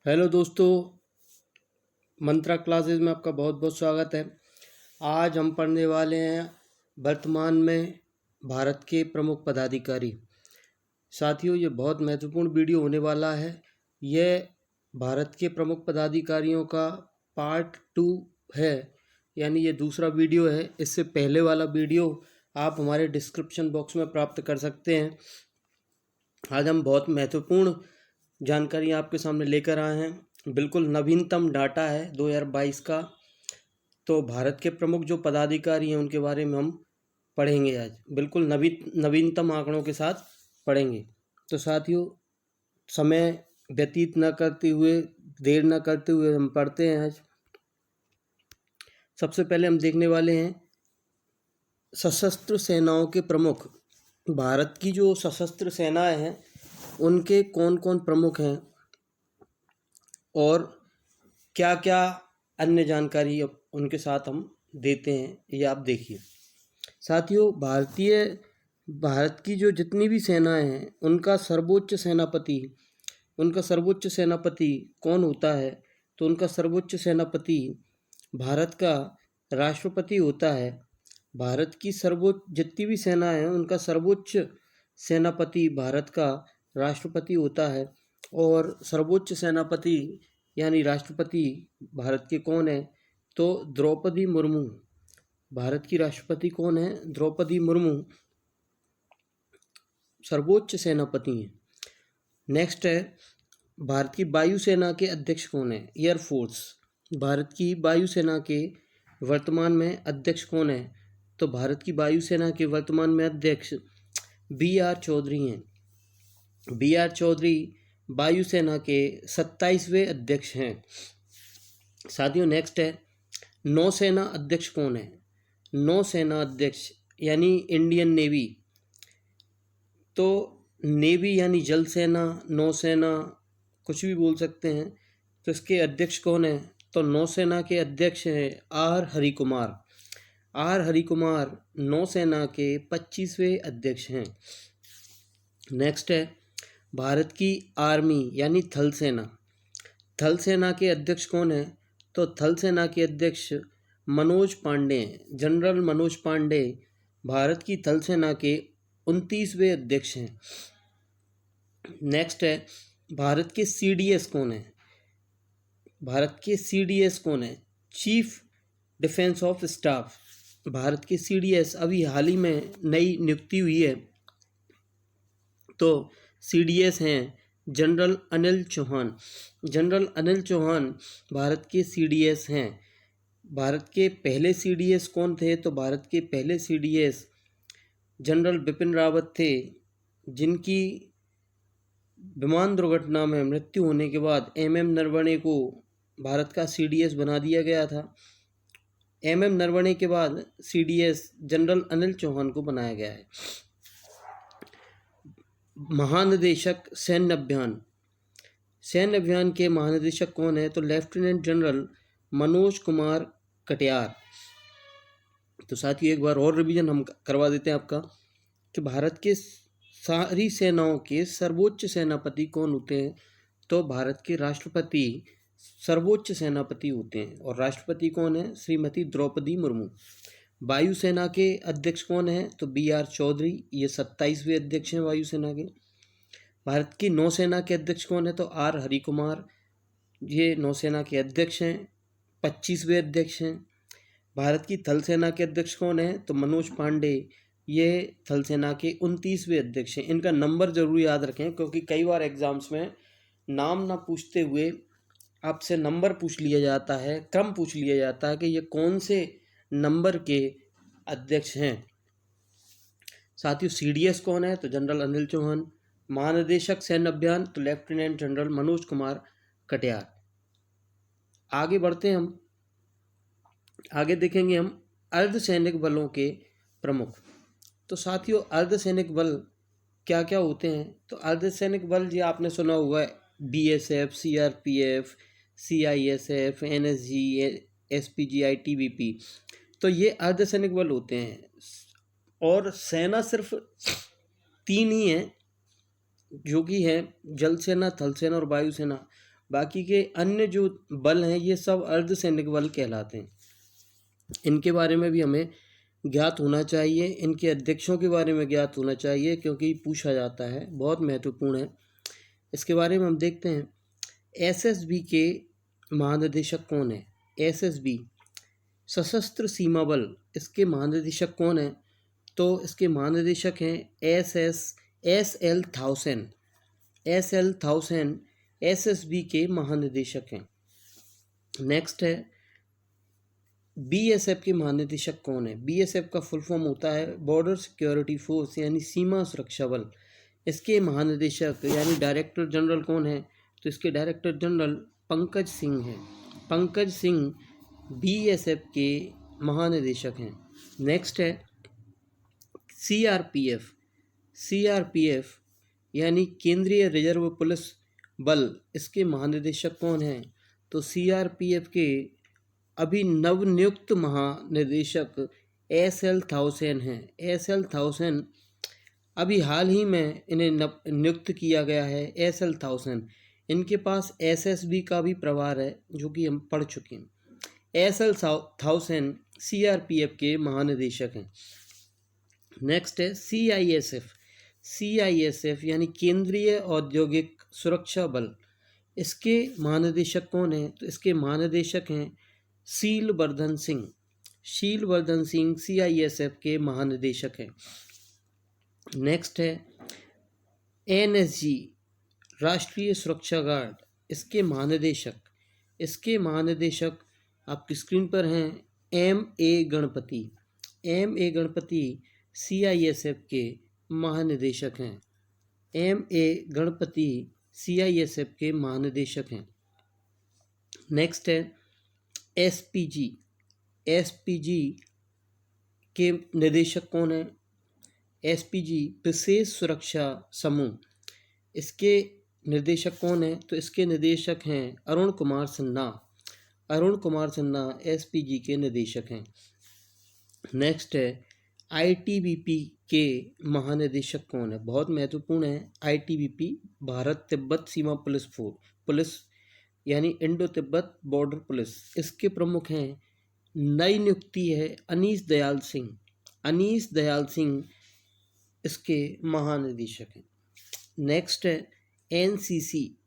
Hello दोस्तों, मंत्रा classes में आपका बहुत बहुत स्वागत है। आज हम पढ़ने वाले हैं वर्तमान में भारत के प्रमुख पदाधिकारी। साथियों, ये बहुत महत्वपूर्ण वीडियो होने वाला है। यह भारत के प्रमुख पदाधिकारियों का पार्ट 2 है, यानी ये दूसरा वीडियो है। इससे पहले वाला वीडियो आप हमारे डिस्क्रिप्शन बॉक्स में प्राप्त कर सकते हैं। आज हम बहुत महत्वपूर्ण जानकारी आपके सामने लेकर आए हैं। बिल्कुल नवीनतम डाटा है 2022 का। तो भारत के प्रमुख जो पदाधिकारी हैं उनके बारे में हम पढ़ेंगे आज। बिल्कुल नवीनतम आंकड़ों के साथ पढ़ेंगे। तो साथियों, समय व्यतीत न करते हुए, देर न करते हुए हम पढ़ते हैं आज। सबसे पहले हम देखने वाले हैं सशस्त्र सेनाओं के प्रमुख। भारत की जो सशस्त्र सेनाएं हैं उनके कौन कौन प्रमुख हैं और क्या क्या अन्य जानकारी अब उनके साथ हम देते हैं, ये आप देखिए। साथियों, भारत की जो जितनी भी सेनाएं हैं उनका सर्वोच्च सेनापति कौन होता है? तो उनका सर्वोच्च सेनापति भारत का राष्ट्रपति होता है। भारत की जितनी भी सेनाएं हैं उनका सर्वोच्च सेनापति भारत का राष्ट्रपति होता है। और सर्वोच्च सेनापति यानी राष्ट्रपति भारत के कौन है? तो द्रौपदी मुर्मू। भारत की राष्ट्रपति कौन है? द्रौपदी मुर्मू सर्वोच्च सेनापति हैं। नेक्स्ट है, भारत की वायुसेना के अध्यक्ष कौन है? एयरफोर्स। भारत की वायुसेना के वर्तमान में अध्यक्ष कौन है? तो भारत की वायुसेना के वर्तमान में अध्यक्ष बी.आर. चौधरी हैं। बी.आर. चौधरी वायुसेना के 27वें अध्यक्ष हैं। साथियों, नेक्स्ट है, नौसेना अध्यक्ष कौन है? नौसेना अध्यक्ष यानी इंडियन नेवी। तो नेवी यानी जल सेना, नौसेना, कुछ भी बोल सकते हैं। तो इसके अध्यक्ष कौन है? तो नौसेना के अध्यक्ष हैं आर हरिकुमार। आर हरिकुमार नौसेना के 25वें अध्यक्ष हैं। नेक्स्ट है, भारत की आर्मी यानी थल सेना। थल सेना के अध्यक्ष कौन है? तो थल सेना के अध्यक्ष मनोज पांडे हैं। जनरल मनोज पांडे भारत की थल सेना के 29वें अध्यक्ष हैं। नेक्स्ट है, भारत के सीडीएस कौन है? भारत के सीडीएस कौन है? Chief defence of staff. Bharat के सीडीएस अभी हाल ही में नई नियुक्ति हुई है। तो सीडीएस हैं जनरल अनिल चौहान। जनरल अनिल चौहान भारत के सीडीएस हैं। भारत के पहले सीडीएस कौन थे? तो भारत के पहले सीडीएस जनरल बिपिन रावत थे, जिनकी विमान दुर्घटना में मृत्यु होने के बाद एमएम नरवणे को भारत का सीडीएस बना दिया गया था। एमएम नरवणे के बाद सीडीएस जनरल अनिल चौहान को बनाया गया है। महानिदेशक सैन्य अभियान। सैन्य अभियान के महानिदेशक कौन है? तो लेफ्टिनेंट जनरल मनोज कुमार कटियार। तो साथियों, एक बार और रिवीजन हम करवा देते हैं आपका कि भारत के सारी सेनाओं के सर्वोच्च सेनापति कौन होते हैं? तो भारत के राष्ट्रपति सर्वोच्च सेनापति होते हैं। और राष्ट्रपति कौन है? श्रीमती द्रौपदी मुर्मू। वायुसेना के अध्यक्ष कौन है? तो बी.आर. चौधरी, ये 27वें अध्यक्ष हैं वायुसेना के। भारत की नौसेना के अध्यक्ष कौन है? तो आर हरिकुमार, ये नौसेना के अध्यक्ष हैं, 25वें अध्यक्ष हैं। भारत की थल सेना के अध्यक्ष कौन है? तो मनोज पांडे, ये थल सेना के 29वें अध्यक्ष हैं। इनका नंबर जरूर याद रखें, क्योंकि कई बार एग्जाम्स में नाम ना पूछते हुए आपसे नंबर पूछ लिया जाता है, क्रम पूछ लिया जाता है कि ये कौन से नंबर के अध्यक्ष हैं। साथियों, सीडीएस कौन है? तो जनरल अनिल चौहान। महानिदेशक सैन्य अभियान तो लेफ्टिनेंट जनरल मनोज कुमार कटियार। आगे बढ़ते हैं हम। आगे देखेंगे हम अर्धसैनिक बलों के प्रमुख। तो साथियों, अर्धसैनिक बल क्या क्या होते हैं? तो अर्धसैनिक बल जी आपने सुना हुआ है, BSF, CRPF, CISF, NSG, SPG, TBP. तो ये अर्धसैनिक बल होते हैं। और सेना सिर्फ 3 ही है, जो कि है जल सेना, थल सेना और वायुसेना। बाकी के अन्य जो बल हैं ये सब अर्धसैनिक बल कहलाते हैं। इनके बारे में भी हमें ज्ञात होना चाहिए, इनके अध्यक्षों के बारे में ज्ञात होना चाहिए क्योंकि पूछा जाता है, बहुत महत्वपूर्ण है। इसके बारे में हम देखते हैं। एसएसबी के महानिदेशक कौन है? एसएसबी सशस्त्र सीमा बल, इसके महानिदेशक कौन है? तो इसके महानिदेशक हैं एस एल थाउसेन। एस.एल. थाउसेन एसएसबी के महानिदेशक हैं। नेक्स्ट है बीएसएफ के महानिदेशक कौन है? बीएसएफ का फुल फॉर्म होता है बॉर्डर सिक्योरिटी फोर्स यानी सीमा सुरक्षा बल। इसके महानिदेशक यानी डायरेक्टर जनरल कौन है? तो इसके डायरेक्टर जनरल पंकज सिंह हैं। पंकज सिंह बीएसएफ के महानिदेशक हैं। नेक्स्ट है सीआरपीएफ। सीआरपीएफ यानी केंद्रीय रिजर्व पुलिस बल, इसके महानिदेशक कौन हैं? तो सीआरपीएफ के अभी नवनियुक्त महानिदेशक एस.एल. थाउसेन हैं। एस.एल. थाउसेन अभी हाल ही में इन्हें नियुक्त किया गया है। एस.एल. थाउसेन, इनके पास एसएसबी का भी प्रभार है जो कि हम पढ़ चुके हैं। एस.एल. थाउसेन सीआरपीएफ के महानिदेशक हैं। नेक्स्ट है सीआईएसएफ। सीआईएसएफ यानी केंद्रीय औद्योगिक सुरक्षा बल, इसके महानिदेशक कौन हैं? तो इसके महानिदेशक हैं शीलवर्धन सिंह। शीलवर्धन सिंह सीआईएसएफ के महानिदेशक हैं। नेक्स्ट है एनएसजी राष्ट्रीय सुरक्षा गार्ड, इसके महानिदेशक आपकी स्क्रीन पर हैं M A. Ganapati. M A. Ganapati CISF के महानिदेशक हैं। एम.ए. गणपति सीआईएसएफ के महानिदेशक हैं। नेक्स्ट है एसपीजी। एसपीजी के निदेशक कौन है? एसपीजी विशेष सुरक्षा समूह, इसके निर्देशक कौन है? तो इसके निदेशक हैं अरुण कुमार सिन्हा। अरुण कुमार सिन्हा एसपीजी के निदेशक हैं। नेक्स्ट है आईटीबीपी के महानिदेशक कौन है? बहुत महत्वपूर्ण है। आईटीबीपी भारत तिब्बत सीमा पुलिस यानी इंडो तिब्बत बॉर्डर पुलिस, इसके प्रमुख हैं, नई नियुक्ति है अनीस दयाल सिंह। अनीस दयाल सिंह इसके महानिदेशक हैं। नेक्स्ट है एनसीसी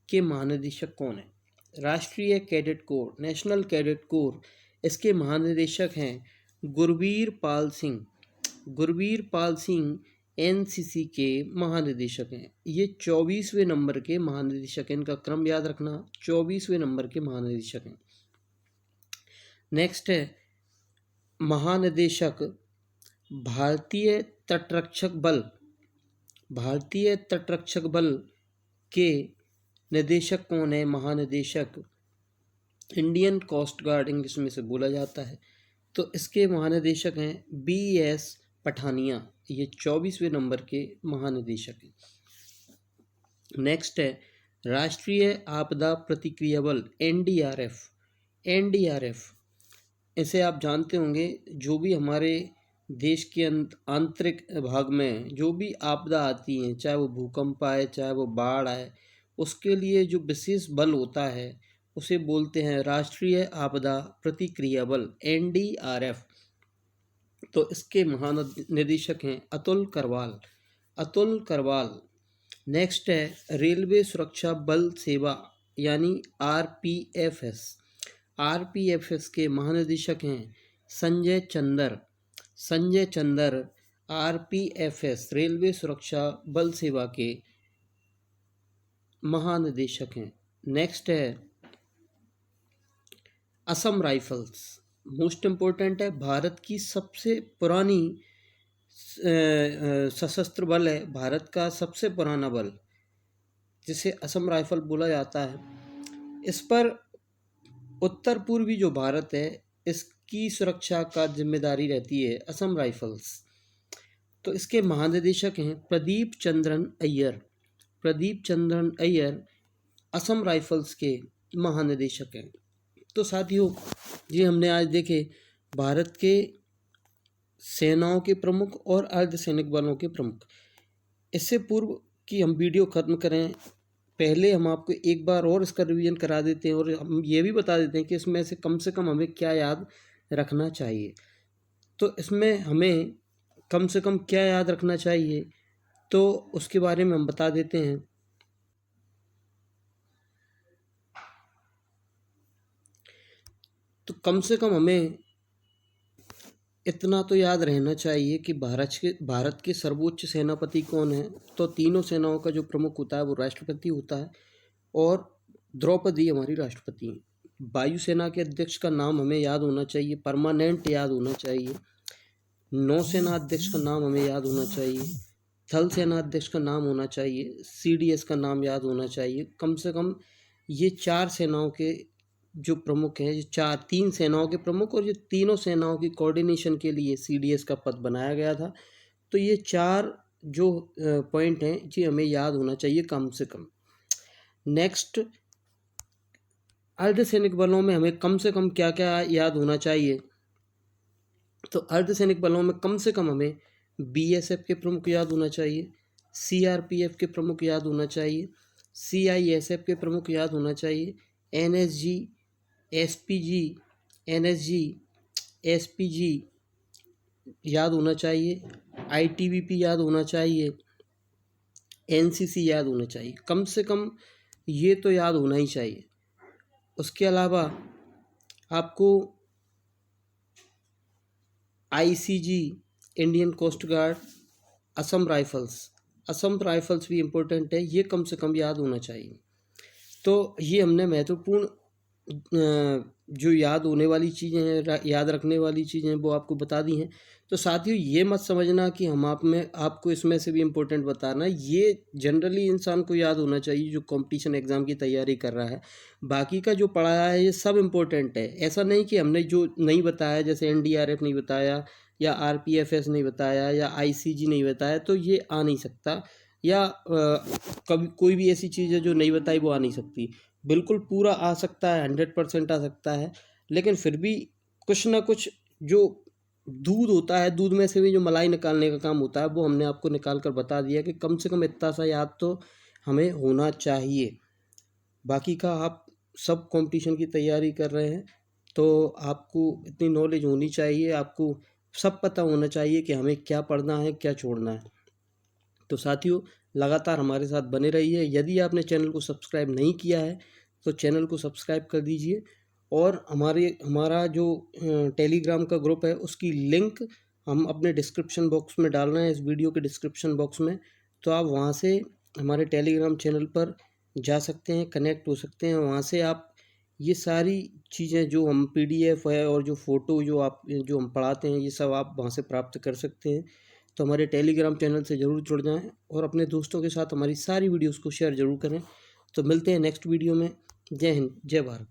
के महानिदेशक कौन है? राष्ट्रीय cadet corps, national cadet corps, इसके महानिदेशक हैं गुरवीर पाल सिंह। गुरवीर पाल सिंह एनसीसी के महानिदेशक हैं। ये 24वें नंबर के महानिदेशक हैं, इनका क्रम याद रखना, 24वें नंबर के महानिदेशक हैं। नेक्स्ट है महानिदेशक भारतीय तटरक्षक बल। भारतीय तटरक्षक बल के निदेशक कौन है? महानिदेशक इंडियन कोस्ट गार्ड इंग्लिश में से बोला जाता है, तो इसके महानिदेशक हैं बी.एस. पठानिया। ये 24वें नंबर के महानिदेशक हैं। नेक्स्ट है राष्ट्रीय आपदा प्रतिक्रिया बल एनडीआरएफ। एनडीआरएफ इसे आप जानते होंगे, जो भी हमारे देश के आंतरिक भाग में जो भी आपदा आती है, चाहे वो भूकंप आए चाहे वो बाढ़ आए, उसके लिए जो विशेष बल होता है उसे बोलते हैं राष्ट्रीय आपदा प्रतिक्रिया बल एनडीआरएफ। तो इसके महानिदेशक हैं अतुल करवाल। अतुल करवाल। नेक्स्ट है रेलवे सुरक्षा बल सेवा यानी आरपीएफएस। आरपीएफएस के महानिदेशक हैं संजय चंदर। संजय चंदर आरपीएफएस रेलवे सुरक्षा बल सेवा के महानिदेशक हैं। नेक्स्ट है असम राइफल्स। मोस्ट इम्पोर्टेंट है, भारत की सबसे पुरानी सशस्त्र बल है, भारत का सबसे पुराना बल, जिसे असम राइफल बोला जाता है। इस पर उत्तर पूर्वी जो भारत है इसकी सुरक्षा का जिम्मेदारी रहती है असम राइफल्स। तो इसके महानिदेशक हैं प्रदीप चंद्रन अय्यर। प्रदीप चंद्रन अय्यर असम राइफल्स के महानिदेशक हैं। तो साथियों, ये हमने आज देखे भारत के सेनाओं के प्रमुख और अर्धसैनिक बलों के प्रमुख। इससे पूर्व कि हम वीडियो ख़त्म करें, पहले हम आपको एक बार और इसका रिवीजन करा देते हैं और हम ये भी बता देते हैं कि इसमें से कम हमें क्या याद रखना चाहिए। तो इसमें हमें कम से कम क्या याद रखना चाहिए, तो उसके बारे में हम बता देते हैं। तो कम से कम हमें इतना तो याद रहना चाहिए कि भारत के सर्वोच्च सेनापति कौन है। तो तीनों सेनाओं का जो प्रमुख होता है वो राष्ट्रपति होता है और द्रौपदी हमारी राष्ट्रपति हैं। वायुसेना के अध्यक्ष का नाम हमें याद होना चाहिए, परमानेंट याद होना चाहिए। नौसेना अध्यक्ष का नाम हमें याद होना चाहिए, थल सेना अध्यक्ष का नाम होना चाहिए, CDS का नाम याद होना चाहिए। कम से कम ये 4 सेनाओं के जो प्रमुख हैं, ये 3 सेनाओं के प्रमुख और ये तीनों सेनाओं की कोऑर्डिनेशन के लिए CDS का पद बनाया गया था। तो ये 4 जो पॉइंट हैं जी हमें याद होना चाहिए कम से कम। नेक्स्ट, अर्धसैनिक बलों में हमें कम से कम क्या क्या याद होना चाहिए। तो अर्धसैनिक बलों में कम से कम हमें BSF के प्रमुख याद होना चाहिए, CRPF के प्रमुख याद होना चाहिए, CISF के प्रमुख याद होना चाहिए, NSG, SPG, NSG, SPG याद होना चाहिए, ITBP याद होना चाहिए, NCC याद होना चाहिए। कम से कम ये तो याद होना ही चाहिए। उसके अलावा आपको ICG, Indian coast guard, Assam rifles भी इम्पोर्टेंट है, ये कम से कम याद होना चाहिए। तो ये हमने महत्वपूर्ण जो याद होने वाली चीज़ें हैं, याद रखने वाली चीज़ें हैं, वो आपको बता दी हैं। तो साथियों ये मत समझना कि हम आपको इसमें से भी इम्पोर्टेंट बताना, ये जनरली इंसान को याद होना चाहिए जो कंपटीशन एग्ज़ाम की तैयारी कर रहा है। बाकी का जो पढ़ाया है ये सब इम्पोर्टेंट है। ऐसा नहीं कि हमने जो नहीं बताया, जैसे NDRF नहीं बताया या RPFS नहीं बताया या ICG नहीं बताया, तो ये आ नहीं सकता। या कभी कोई भी ऐसी चीज़ है जो नहीं बताई वो आ नहीं सकती। बिल्कुल पूरा आ सकता है, 100% आ सकता है, लेकिन फिर भी कुछ ना कुछ जो दूध होता है, दूध में से भी जो मलाई निकालने का काम होता है, वो हमने आपको निकाल कर बता दिया कि कम से कम इतना सा याद तो हमें होना चाहिए। बाकी का आप सब कंपटीशन की तैयारी कर रहे हैं तो आपको इतनी नॉलेज होनी चाहिए, आपको सब पता होना चाहिए कि हमें क्या पढ़ना है, क्या छोड़ना है। तो साथियों लगातार हमारे साथ बने रहिए। यदि आपने चैनल को सब्सक्राइब नहीं किया है तो चैनल को सब्सक्राइब कर दीजिए और हमारा जो टेलीग्राम का ग्रुप है उसकी लिंक हम अपने डिस्क्रिप्शन बॉक्स में डाल रहे हैं, इस वीडियो के डिस्क्रिप्शन बॉक्स में। तो आप वहाँ से हमारे टेलीग्राम चैनल पर जा सकते हैं, कनेक्ट हो सकते हैं। वहाँ से आप ये सारी चीज़ें जो हम PDF है और जो फ़ोटो जो हम पढ़ाते हैं, ये सब आप वहाँ से प्राप्त कर सकते हैं। तो हमारे टेलीग्राम चैनल से ज़रूर जुड़ जाएं और अपने दोस्तों के साथ हमारी सारी वीडियोस को शेयर ज़रूर करें। तो मिलते हैं नेक्स्ट वीडियो में। जय हिंद, जय भारत।